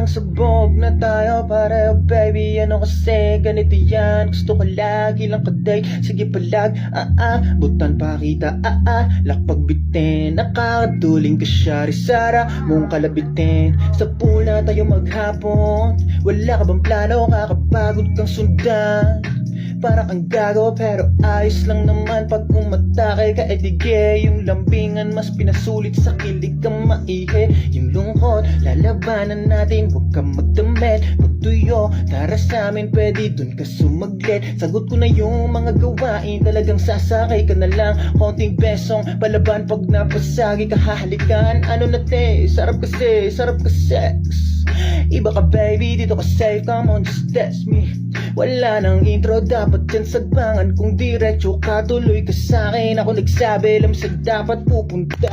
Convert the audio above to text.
sabog na tayo pareho baby. Ano kasi ganito yan, gusto ko lagi lang ka-date. Sige palag, butan pa kita, lakpag bitin. Nakakaduling ka siya, risara mong kalabitin. Sa pula tayo maghapon, wala ka bang plano, kakapagod kang sundan. Para kang gago pero ayos lang naman pag umatake ka. Edige yung lambingan mas pinasulit sa kilig kang maihe. Yung lungkot lalabanan natin, huwag kang magdamit. Pagtuyo tara sa amin, pwede dun ka sumaglit. Sagot ko na yung mga gawain, talagang sasakay ka na lang. Konting besong palaban pag napasagi ka hahalikan. Ano na te, sarap kasi sex. Iba ka baby, dito ka safe, come on just test me. Wala nang intro, dapat yan sagbangan. Kung diretso ka, tuloy ka sa'kin. Ako nagsabi, alam sa dapat pupunta.